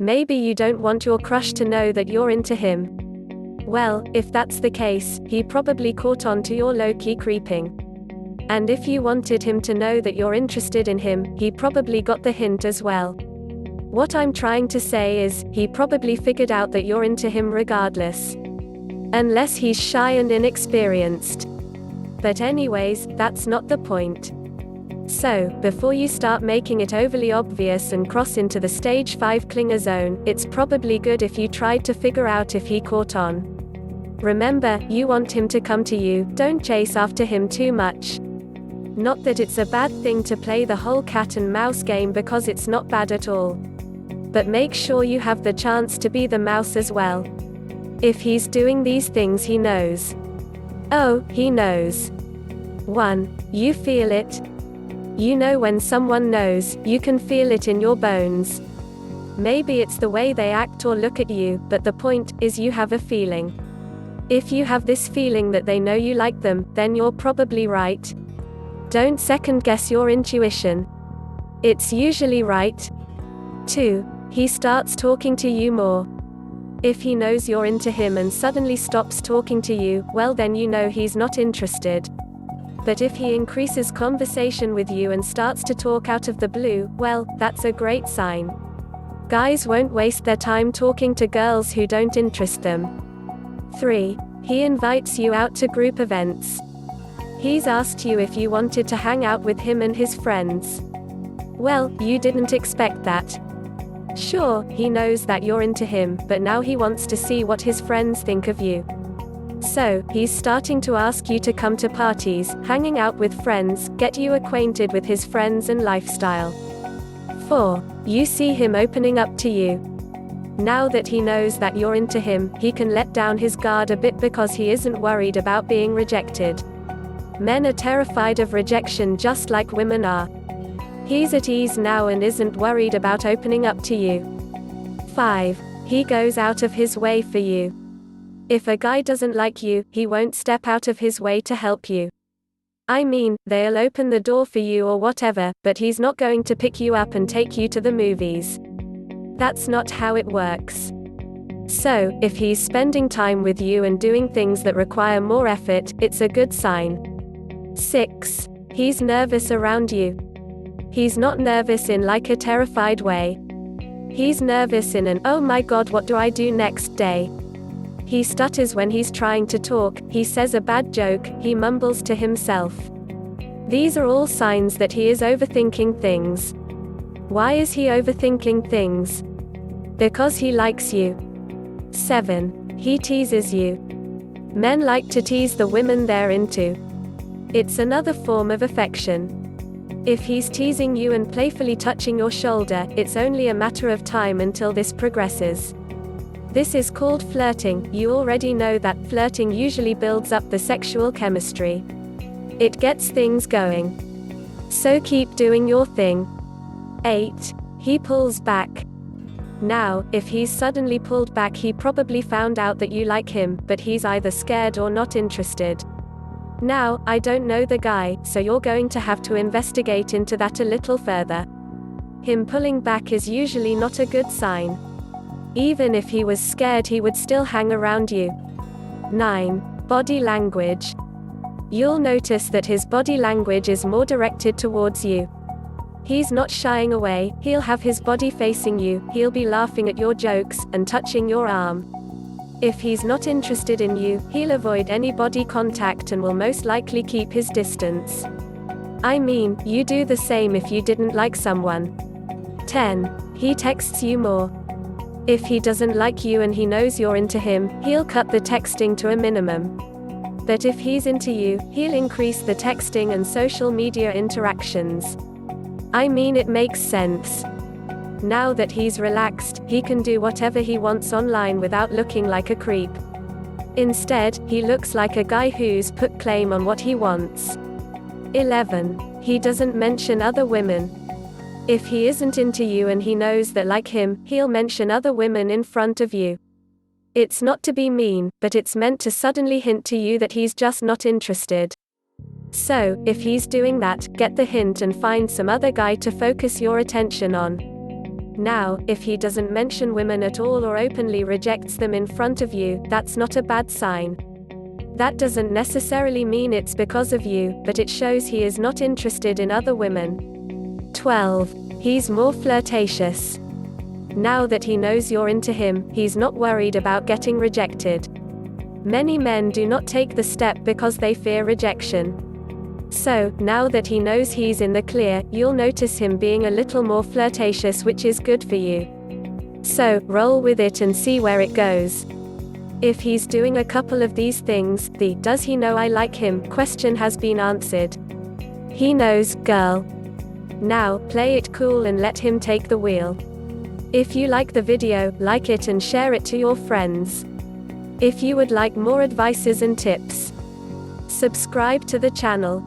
Maybe you don't want your crush to know that you're into him. Well, if that's the case, he probably caught on to your low-key creeping. And if you wanted him to know that you're interested in him, he probably got the hint as well. What I'm trying to say is, he probably figured out that you're into him regardless. Unless he's shy and inexperienced. But anyways, that's not the point. So, before you start making it overly obvious and cross into the stage 5 clinger zone, it's probably good if you tried to figure out if he caught on. Remember, you want him to come to you, don't chase after him too much. Not that it's a bad thing to play the whole cat and mouse game, because it's not bad at all. But make sure you have the chance to be the mouse as well. If he's doing these things, he knows. Oh, he knows. 1. You feel it. You know when someone knows, you can feel it in your bones. Maybe it's the way they act or look at you, but the point is you have a feeling. If you have this feeling that they know you like them, then you're probably right. Don't second guess your intuition. It's usually right. 2. He starts talking to you more. If he knows you're into him and suddenly stops talking to you, well then you know he's not interested. But if he increases conversation with you and starts to talk out of the blue, well, that's a great sign. Guys won't waste their time talking to girls who don't interest them. 3. He invites you out to group events. He's asked you if you wanted to hang out with him and his friends. Well, you didn't expect that. Sure, he knows that you're into him, but now he wants to see what his friends think of you. So, he's starting to ask you to come to parties, hanging out with friends, get you acquainted with his friends and lifestyle. 4. You see him opening up to you. Now that he knows that you're into him, he can let down his guard a bit because he isn't worried about being rejected. Men are terrified of rejection just like women are. He's at ease now and isn't worried about opening up to you. 5. He goes out of his way for you. If a guy doesn't like you, he won't step out of his way to help you. I mean, they'll open the door for you or whatever, but he's not going to pick you up and take you to the movies. That's not how it works. So, if he's spending time with you and doing things that require more effort, it's a good sign. 6. He's nervous around you. He's not nervous in like a terrified way. He's nervous in an "oh my god, what do I do next" day. He stutters when he's trying to talk, he says a bad joke, he mumbles to himself. These are all signs that he is overthinking things. Why is he overthinking things? Because he likes you. 7. He teases you. Men like to tease the women they're into. It's another form of affection. If he's teasing you and playfully touching your shoulder, it's only a matter of time until this progresses. This is called flirting. You already know that flirting usually builds up the sexual chemistry. It gets things going. So keep doing your thing. 8. He pulls back. Now, if he's suddenly pulled back, he probably found out that you like him, but he's either scared or not interested. Now, I don't know the guy, so you're going to have to investigate into that a little further. Him pulling back is usually not a good sign. Even if he was scared, he would still hang around you. 9. Body language. You'll notice that his body language is more directed towards you. He's not shying away, he'll have his body facing you, he'll be laughing at your jokes, and touching your arm. If he's not interested in you, he'll avoid any body contact and will most likely keep his distance. I mean, you do the same if you didn't like someone. 10. He texts you more. If he doesn't like you and he knows you're into him, he'll cut the texting to a minimum. But if he's into you, he'll increase the texting and social media interactions. I mean, it makes sense. Now that he's relaxed, he can do whatever he wants online without looking like a creep. Instead, he looks like a guy who's put claim on what he wants. 11. He doesn't mention other women. If he isn't into you and he knows that like him, he'll mention other women in front of you. It's not to be mean, but it's meant to suddenly hint to you that he's just not interested. So, if he's doing that, get the hint and find some other guy to focus your attention on. Now, if he doesn't mention women at all or openly rejects them in front of you, that's not a bad sign. That doesn't necessarily mean it's because of you, but it shows he is not interested in other women. 12. He's more flirtatious. Now that he knows you're into him, he's not worried about getting rejected. Many men do not take the step because they fear rejection. So, now that he knows he's in the clear, you'll notice him being a little more flirtatious, which is good for you. So, roll with it and see where it goes. If he's doing a couple of these things, the "does he know I like him?" question has been answered. He knows, girl. Now, play it cool and let him take the wheel. If you like the video, like it and share it to your friends. If you would like more advices and tips, subscribe to the channel.